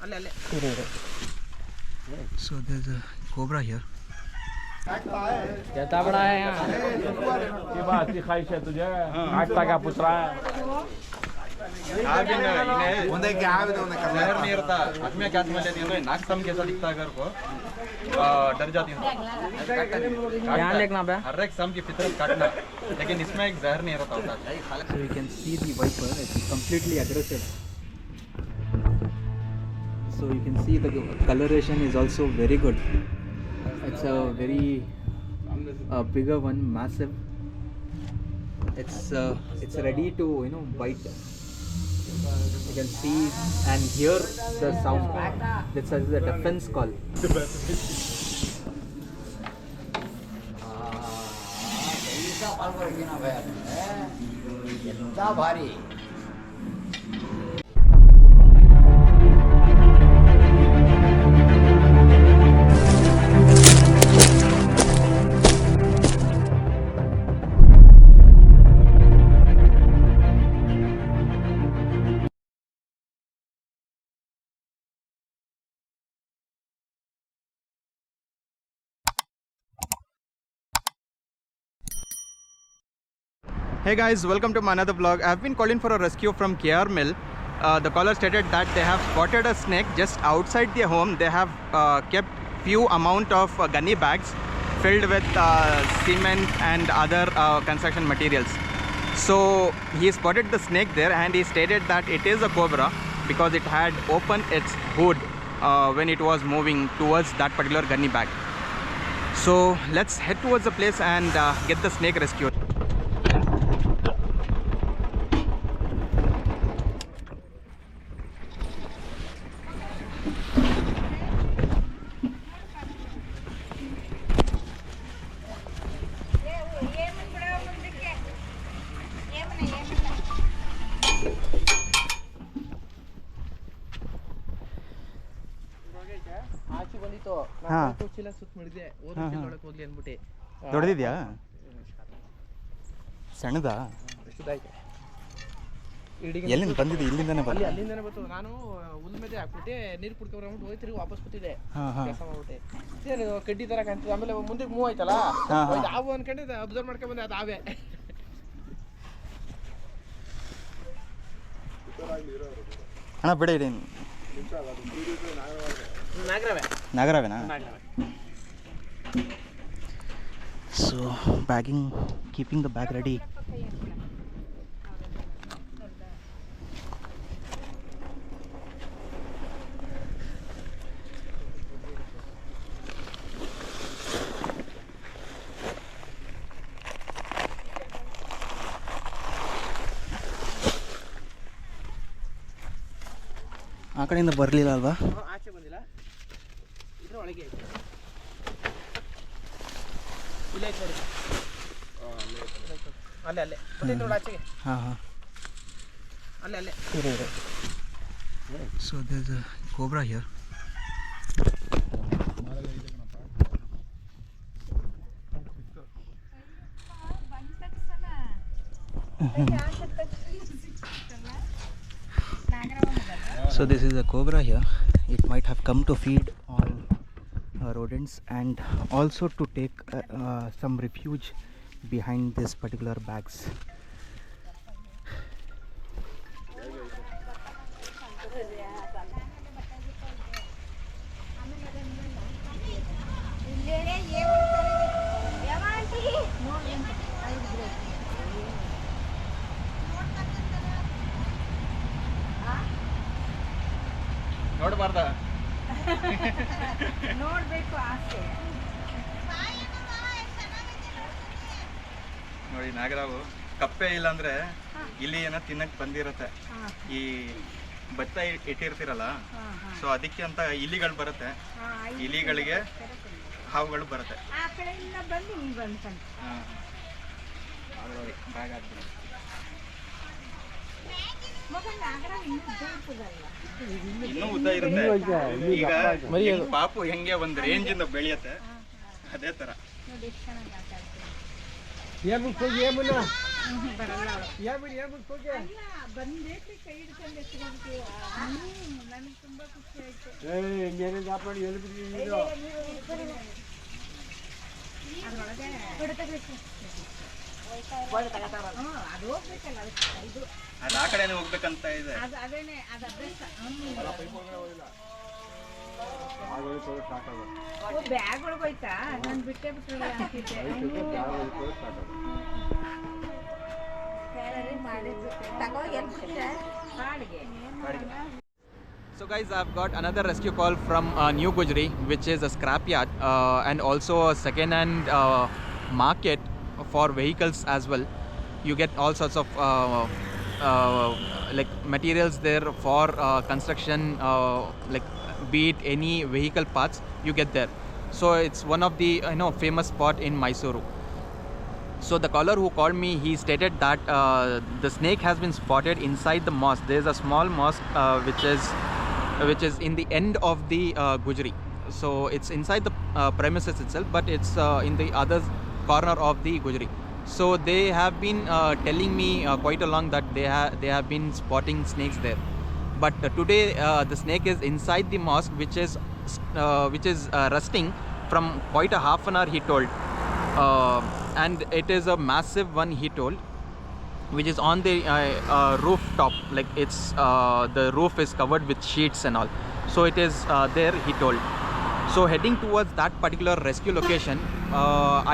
So there's a cobra here. कितना बड़ा है यहाँ? ये बात की ख्वाहिश है तुझे? काटता क्या पूछ रहा है? जहर नहीं रहता। आदमी क्या समझ लेती है तो नाक सम कैसा दिखता है अगर को डर जाती है। ध्यान रखना पे। हर एक सम की फितरत काटना, लेकिन इसमें एक जहर नहीं रहता होता। So you can see the viper. It's completely aggressive. So you can see the coloration is also very good. It's a very bigger one, massive. It's ready to bite. You can see and hear the sound. This is the defense call. Hey guys, welcome to my another vlog. I have been called in for a rescue from KR Mill. The caller stated that they have spotted a snake just outside their home. They have kept few amount of gunny bags filled with cement and other construction materials. So he spotted the snake there and he stated that it is a cobra because it had opened its hood when it was moving towards that particular gunny bag. So let's head towards the place and get the snake rescued. ದೊಡ್ಡದಿದೆಯಾ? ಸಣ್ಣದಾ? ಎಲ್ಲಿಂದ ಬಂದಿದೆ? ಇಲ್ಲಿಂದಾನೆ ಬಂದಿದೆ. ಅಲ್ಲಿಂದನೇ ಬಂತು. ನಾನು ಹುಲ್ ಮೇಲೆ ಹಾಕ್ಬಿಟ್ಟೆ ನೀರು ಕುಡ್ಕೊಂಡ್ಬಿಟ್ಟು ಹೋಗಿ ತಿರುಗಿ ವಾಪಸ್ ಕೂತಿದ್ದೆ. ಕೆಲಸ ಮಾಡ್ಬಿಟ್ಟೆ. ಏನು ಕಡ್ಡಿ ತರ ಕಾಣ್ತದೆ. ಆಮೇಲೆ ಮುಂದೆ ಮೂವ್ ಆಯ್ತಲ್ಲ, ಯಾವ ಅನ್ಕೊಂಡೆ ಅಬ್ಸರ್ವ್ ಮಾಡ್ಕೊಂಡ್ ಬಂದೆ. ಅದು ಆವೆ. ಅಣ್ಣ ಬಿಡಿ ಇಡಿ. ನಾಗರವೇನಾ? So bagging, keeping the bag ready. ಆ ಕಡೆಯಿಂದ ಬರಲಿಲ್ಲ ಅಲ್ವಾ? ಆಚೆ ಬಂದಿಲ್ಲ, ಇದ್ರ ಒಳಗೆ ಐತೆ. ಇಲ್ಲ ಐತೆ ನೋಡಿ, ಅಲ್ಲೇ ಅಲ್ಲೇ ಬಂದಿದ್ದು ನೋಡಿ ಆಚೆಗೆ. ಹಾಂ ಹಾಂ, ಅಲ್ಲೇ ಅಲ್ಲೇ ಇದೆ. So there's a cobra here. So this is a cobra here. It might have come to feed on rodents and also to take some refuge behind this particular bags. ನೋಡಬಾರ್ದ? ನೋಡ್ಬೇಕು ಆಸೆ. ನೋಡಿ ನಾಗರಾವು ಕಪ್ಪೆ ಇಲ್ಲಾಂದ್ರೆ ಇಲ್ಲಿ ಏನೋ ತಿನ್ನಕ್ ಬಂದಿರತ್ತೆ. ಈ ಭತ್ತ ಇಟ್ಟಿರ್ತೀರಲ್ಲ, ಸೊ ಅದಕ್ಕೆ ಅಂತ ಇಲಿಗಳು ಬರುತ್ತೆ. ಇಲಿಗಳಿಗೆ ಹಾವುಗಳು ಬರುತ್ತೆ. ಆ ಕಡೆಯಿಂದ ಬಂದು ಇಲ್ಲಿ ಬಂದ್ಕೊಂಡು ಬ್ಯಾಗ್ ಹಾಕ್ಬಿಡಿ. ಇನ್ನೂ ಉದ್ದ ಇರುತ್ತೆ. ಈಗ ಪಾಪು ಹೆಂಗೆ ಒಂದು ರೇಂಜ್ ಇಂದ ಬೆಳೆಯುತ್ತೆ ಅದೇ ತರ. ಏಮುನ ಬರಲ್ಲ ಅವ್ಳು. ಹೋಗಿ ಅಲ್ಲ ಬಂದೇಸಿ ಕೈ ಹಿಡ್ಕೊಂಡು ಎತ್ಕೊಂಡು ನನಗೆ ತುಂಬಾ ಖುಷಿ ಆಯ್ತು. ಅದ್ರೊಳಗೆ ಅದು ಹೋಗ್ಬೇಕಲ್ಲ ಅದಕ್ಕೆ ಇದು ಅದು ಆ ಕಡೆನೇ ಹೋಗ್ಬೇಕಂತ ಇದೆ. ಅದು ಅದೇನೆ ಅದು ಅಭ್ಯಾಸ. ಬ್ಯಾಗ್ ಒಳಗೆ ಹೋಯ್ತಾ ನಾನು ಬಿಟ್ಟೇ ಬಿಟ್ಟರೆ ಮಾಡಿದ್ದು ತಗೋ ಎಲ್ಲಿ ಕಾಡಿಗೆ. So guys, I've got another rescue call from New Gujri, which is a scrapyard and also a second-hand market for vehicles as well. You get all sorts of like materials there for construction, like be it any vehicle parts, you get there. So it's one of the famous spot in Mysuru. So the caller who called me, he stated that the snake has been spotted inside the mosque. There is a small mosque which is in the end of the Gujri. So it's inside the premises itself, but it's in the other corner of the Gujri. So they have been telling me quite along that they have been spotting snakes there. But today the snake is inside the mosque, which is rusting from quite a half an hour, he told. And it is a massive one, he told, which is on the rooftop. Like it's the roof is covered with sheets and all. So it is there, he told. So heading towards that particular rescue location,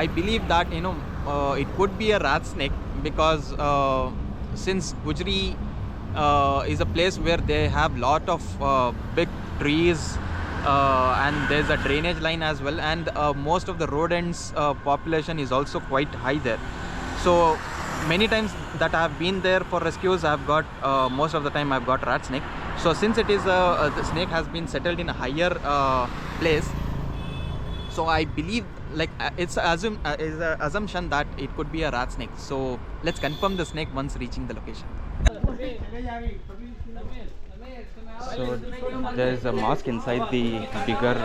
I believe that it could be a rat snake, because since Gujri is a place where they have lot of big trees and there's a drainage line as well, and most of the rodents population is also quite high there. So many times that I have been there for rescues, I have got most of the time I've got rat snake. So since it is the snake has been settled in a higher place, so I believe like it's an assumption that it could be a rat snake. So let's confirm the snake once reaching the location. So there is a mosque inside the bigger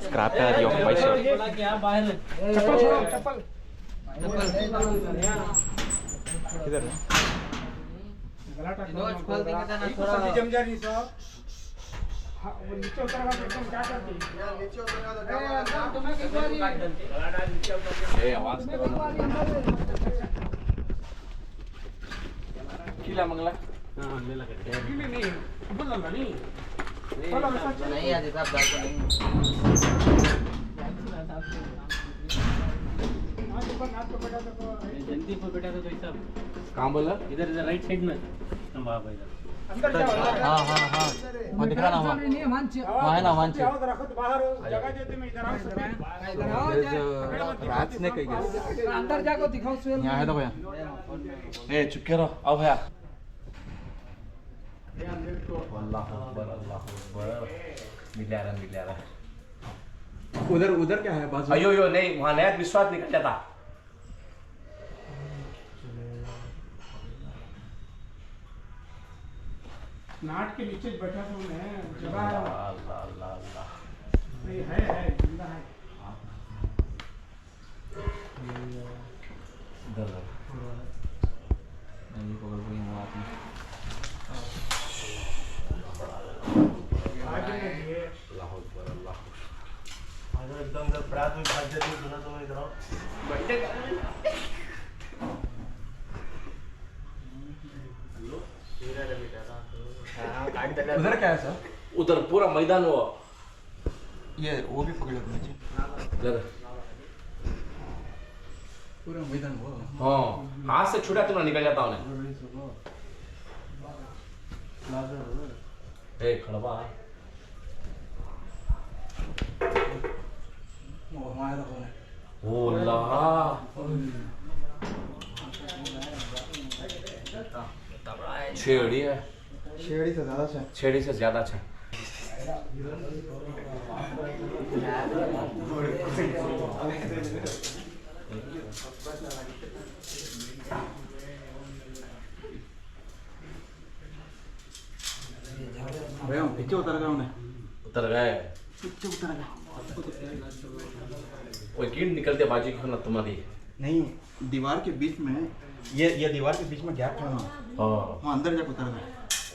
scrapyard of Mysore. किधर है? कहाँ बोला? इधर इधर right side में बाबा इधर हाँ हाँ हाँ वहाँ दिख रहा ना, वहाँ है ना, वहाँ से rat snake I guess. अंदर जाको दिखाओ स्वेल यहाँ है तो भैया. ए चुप करो, आओ भैया. अल्लाह अकबर, अल्लाह अकबर. मिल रहा. उधर क्या है बाजू? अयो यो नहीं, वहाँ नया विश्वास निकल जाता. नाट के नीचे बैठा तो मैं जगह है अल्लाह अल्लाह अल्लाह. नहीं है जिंदा है. नहीं पकड़ कोई हुआ आपने. अल्लाह अकबर, अल्लाह. अगर एकदम जब रात में भाग जाती है तो मैं इधर बंटे उधर क्या है सर? उधर पूरा मैदान वो ये वो भी पकड़े थे नीचे. इधर. पूरा मैदान वो. हाँ, हाथ से छुटा तो ना निकल जाता उन्हें. ए खड़बा. ओ अल्लाह. छेड़ी है. शेड़ी से ज़्यादा है. छेड़ी से ज्यादा है. भैया पीछे उतर गए उन्हें. उतर गए. पीछे उतर गए. वो कीट निकलते बाजी क्यों ना तुम्हारी. नहीं, दीवार के बीच में ये दीवार के बीच में गैप है वहाँ। हाँ हाँ अंदर जाके उतर गए।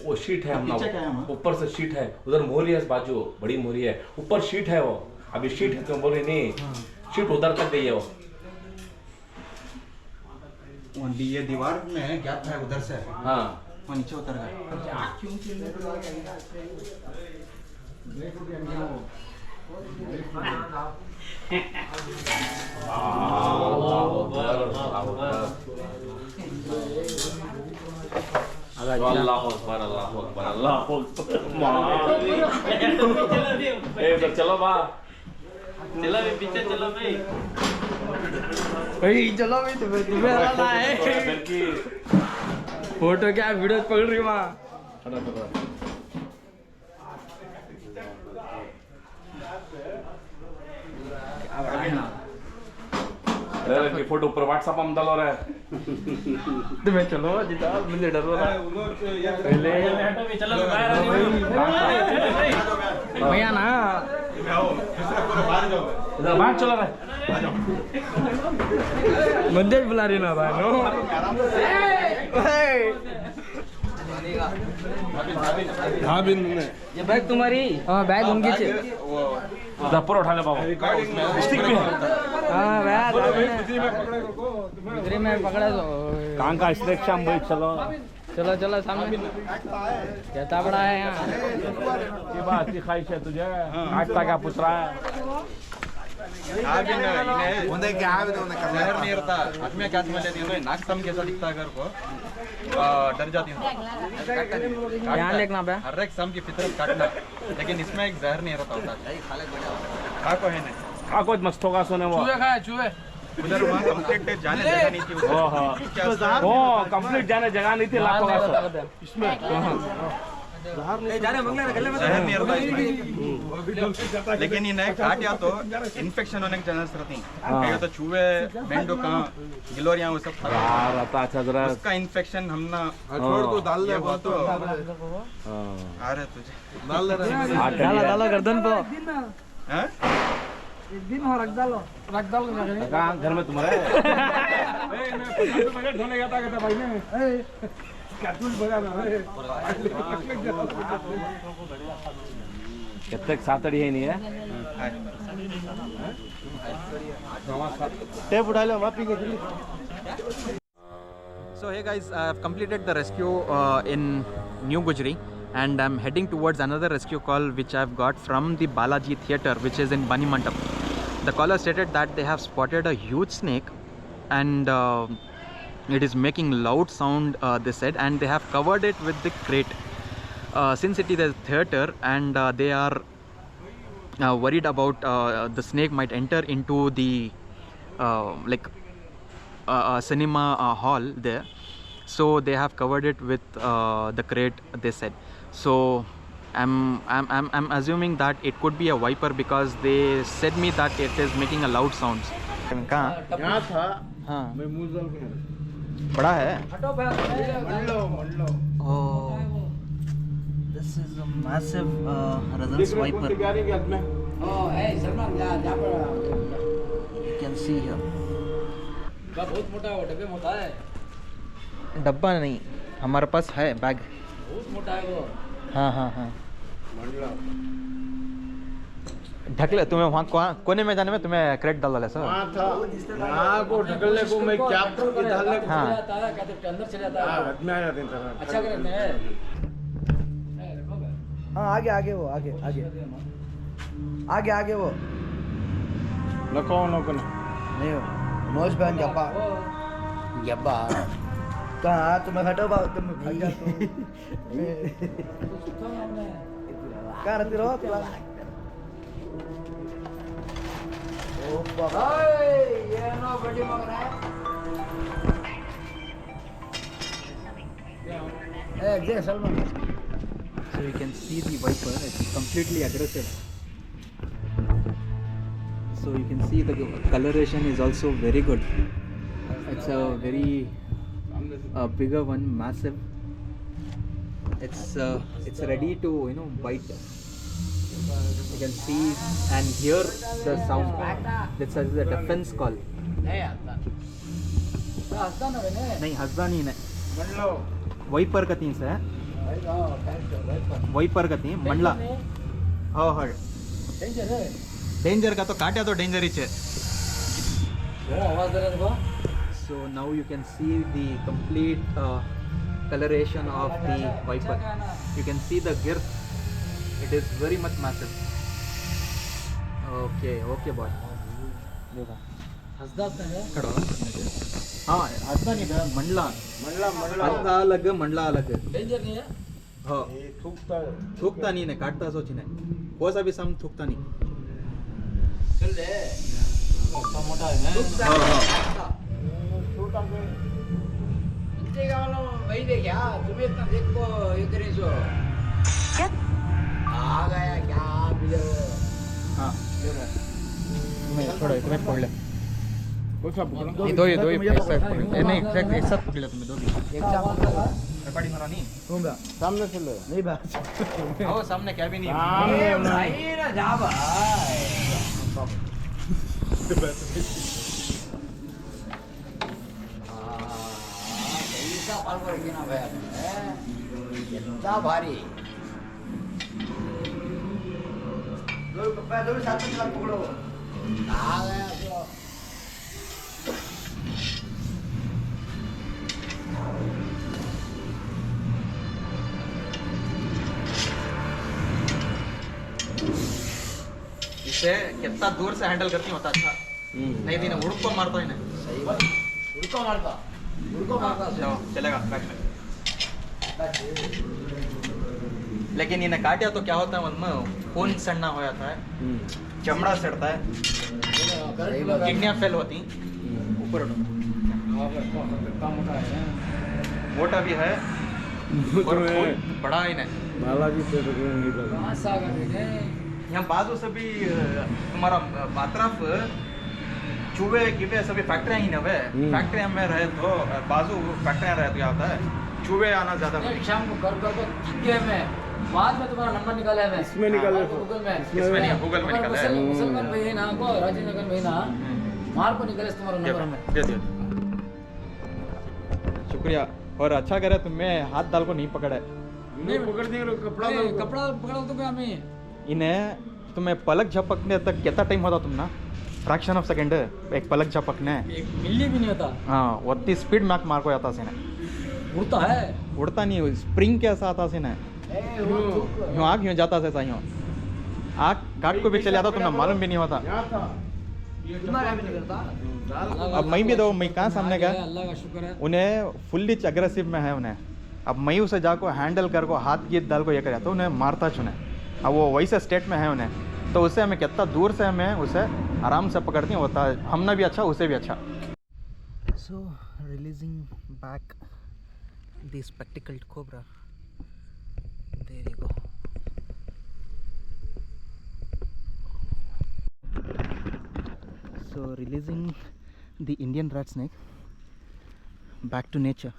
वो शीट है पीछे क्या है अपना, वहाँ? ऊपर से शीट है, उधर मोरी है इस बाजू, बड़ी मोरी है, ऊपर शीट है वो। अभी शीट है तुम बोल रही नहीं, शीट उधर तक गई है वो। ये दीवार में गैप है उधर से, हाँ वहाँ नीचे उतर गए। अल्लाह अकबर अल्लाह अकबर अल्लाह अकबर। ए तो चलो बा, चलो भाई पीछे चलो भाई। चलो भाई तुम्हें वाला है फिर की फोटो क्या वीडियो पकड़ रही वहाँ। अरे फोटो ऊपर व्हाट्सएप में डालो रे। तुम्हें चलो जितना मुझे डर रहा पहले चलो बाहर आ भाई। भैया ना इधर बाहर चलो रे। मंदिर बुला रही ना भाई नो। ये बैग तुम्हारी? हाँ बैग उनकी थी। इधर पूरा उठा ले बाबू। स्टिक भी है। हाँ बैग उधरी में पकड़ा तो कहाँ का स्टिक शाम भाई चलो। चलो चलो सामने कहता बड़ा है यहाँ। ये बात की ख्वाहिश है तुझे? नाश्ता क्या पूछ रहा है? नहीं रहता आदमी क्या समझ लेती है नाक सम कैसा दिखता है अगर को डर जाती हूँ। ध्यान देखना बे। हर एक सम की फितरत काटना, लेकिन इसमें एक जहर नहीं रहता होता। खा को है नहीं, हाँ कुछ मस्त होगा सोने वो। चूहे खाए चूहे। उधर वहाँ कंप्लीट जाने जगह नहीं थी उधर। ओ कंप्लीट जाने जगह नहीं थी लाखों का इसमें। जहर नहीं रहता इसमें। लेकिन इन्हें काटा तो इन्फेक्शन होने के चांसेस रहती हैं। कहीं तो चूहे मेंढक गिलोरियाँ वो सब यार आता अच्छा जरा उसका इन्फेक्शन हम ना छोड़ दो डाल दे वो तो आ रहे तुझे डाला डाला गर्दन पे। हैं? एक दिन हो रख डालो कहाँ घर में तुम्हारे? कितने सातड़ी है नहीं है? टेप उठा लो वापी के। So hey guys, I have completed the rescue in New Gujri and I'm heading towards another rescue call which I've got from the Balaji Theatre which is in Bani Mandap. The caller stated that they have spotted a huge snake and it is making loud sound, they said, and they have covered it with the crate. Since it is a theatre and they are worried about the snake might enter into the cinema hall there, so they have covered it with the crate, they said. So I'm assuming that it could be a viper because they said me that it is making a loud sounds. यहाँ था हाँ मैं मुझे बड़ा है. Oh, this is a massive resonance viper. You can see here. बहुत मोटा है वो, डब्बे मोटा है। डब्बा नहीं, हमारे पास है बैग. बहुत मोटा है वो। हाँ हाँ हाँ. ढक ले तुम्हें वहाँ कोने में जाने में तुम्हें क्रेट डाल डाले सर. वहाँ था यहाँ को ढकलने को मैं क्या डालने को हाँ. अंदर चले जाता है। में आ जाते हैं अच्छा करते हैं। हाँ आगे आगे वो आगे आगे आगे आगे वो नको नको नहीं हो नोज बहन गप्पा गप्पा कहाँ तुम्हें हटो बाबू तुम भाग जाओ कहाँ रहती रहो तुला ओ बाबा ये नो बड़ी मगर है ए जे Salman. So you can see the viper, it's completely aggressive. So you can see the coloration is also very good. It's a very bigger one, massive. It's ready to bite. You can see and hear the sound. This is a defense call. नहीं हंसदा नहीं है wiper का तीन से wiper का तीन मंडला हाँ हाँ डेंजर का तो काटा तो डेंजर ही है. So now you can see the complete coloration of the Viper. You can see the girth. It is very much massive. Okay, okay boy. देखो. खड़ो. हाँ, हंसदा नहीं था. मंडला. हंसदा अलग, मंडला अलग. डेंजर नहीं है हाँ. हे थुकता थूकता नहीं है, काटता सोच नहीं. कोई सा भी सम थूकता नहीं. चल ले मोटा है हाँ हाँ. वही दे क्या तुम्हें इतना देखो ये करे सो आ गया क्या बिलो हाँ. मैं थोड़ा तुम्हें पकड़ ले. ये दो ये एक साथ पकड़ ले. नहीं एक साथ पकड़ ले तुम्हें दो भी. एक साथ रिकॉर्डिंग हो रहा नहीं. होगा सामने चलो नहीं बात आओ सामने क्या भी नहीं. भाई ना जा भाई कैसा पाल पर गिना भाई इतना भारी दो साथ में चला पकड़ो आ गया तो इसे कितना दूर से हैंडल करती होता अच्छा. नहीं दिन उड़क को मारता ही नहीं. सही बात उड़को मारता जाओ चलेगा बैक में. लेकिन इन्हें काटा तो क्या होता है उनमें खून सड़ना हो जाता है. चमड़ा सड़ता है. किडनियां फेल होती ऊपर मोटा भी है और खून बड़ा ही नहीं. यहाँ बाजू से भी तुम्हारा बातरफ चूहे गिवे सभी फैक्ट्रियाँ ही ना वे. फैक्ट्रियाँ में रहे तो बाजू फैक्ट्रियाँ रहे तो क्या होता है चूहे आना ज़्यादा. शाम को कर थक गए मैं बाद में तुम्हारा नंबर निकाला है मैं इसमें निकाला है. गूगल में इसमें नहीं गूगल में निकाला है. मुसलमान भाई है ना को राजेंद्र नगर में ना मार को निकाले तुम्हारा नंबर में दे दियो. शुक्रिया. और अच्छा करे तुम्हें हाथ डाल को नहीं पकड़ा. नहीं पकड़ दिए कपड़ा पकड़ा तो क्या मैं इन्हें तुम्हें पलक झपकने तक कितना टाइम होता तुम ना. फ्रैक्शन ऑफ सेकंड एक पलक झपकने. एक मिली भी नहीं होता हाँ वत्ती स्पीड मैक मार को जाता सीने. उड़ता है उड़ता नहीं स्प्रिंग के साथ आता सीने. यूँ आग यूँ जाता से यूँ आग काट को भी चले जाता तुम्हें मालूम भी नहीं होता. तुम्हारा भी नहीं करता अब मैं भी दो मैं कहाँ सामने गया. अल्लाह का शुक्र है उन्हें फुल्ली अग्रेसिव में है उन्हें. अब मैं उसे जाको हैंडल कर को हाथ गीत डाल को ये कर तो उन्हें मारता चुने. अब वो वैसे स्टेट में है उन्हें तो उसे हमें कितना दूर से हमें उसे आराम से पकड़ती होता है. हमने भी अच्छा उसे भी अच्छा. So releasing back the spectacled cobra. There you go. So releasing the Indian rat snake back to nature.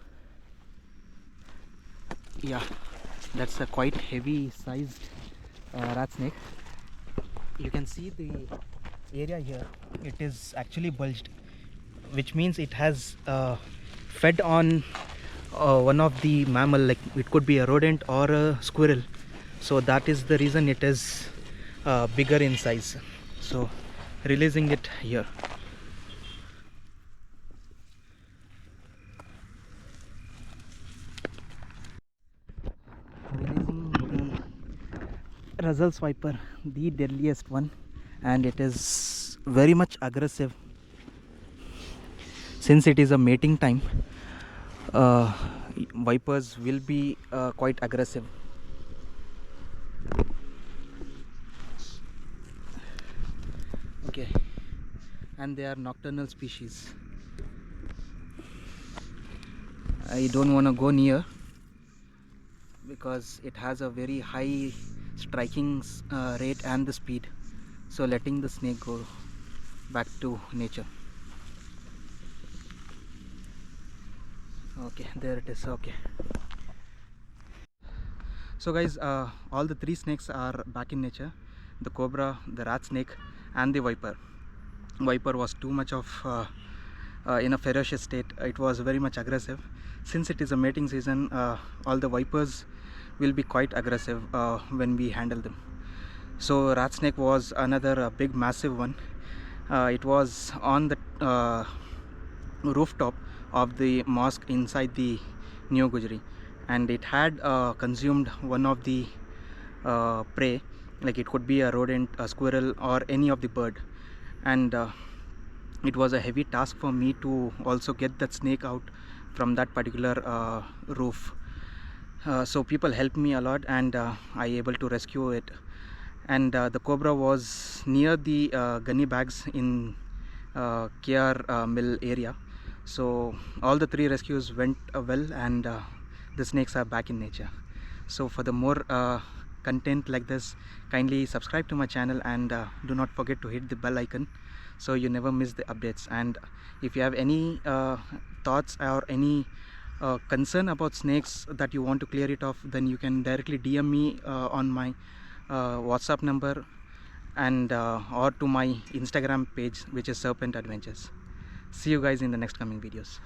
Yeah, that's a quite heavy sized rat snake. You can see the area here. It is actually bulged, which means it has fed on one of the mammal, like it could be a rodent or a squirrel. So that is the reason it is bigger in size. So releasing it here. Releasing the Russell's viper, the deadliest one, and it is very much aggressive. Since it is a mating time, vipers will be quite aggressive. Okay, and they are nocturnal species. I don't want to go near because it has a very high striking rate and the speed, so letting the snake go back to nature. Okay, there it is. Okay, so guys, all the three snakes are back in nature: the cobra, the rat snake and the viper. Viper was too much of in a ferocious state. It was very much aggressive. Since it is a mating season, all the vipers will be quite aggressive when we handle them. So rat snake was another big massive one. It was on the rooftop of the mosque inside the New Gujri, and it had consumed one of the prey, like it could be a rodent, a squirrel, or any of the bird. And it was a heavy task for me to also get that snake out from that particular roof. So people helped me a lot, and I able to rescue it. And the cobra was near the gunny bags in KR Mill area. So all the 3 rescues went well, and the snakes are back in nature. So for the more content like this, kindly subscribe to my channel, and do not forget to hit the bell icon so you never miss the updates. And if you have any thoughts or any concern about snakes that you want to clear it off, then you can directly DM me on my WhatsApp number, and or to my Instagram page, which is Serpent Adventures. See you guys in the next coming videos.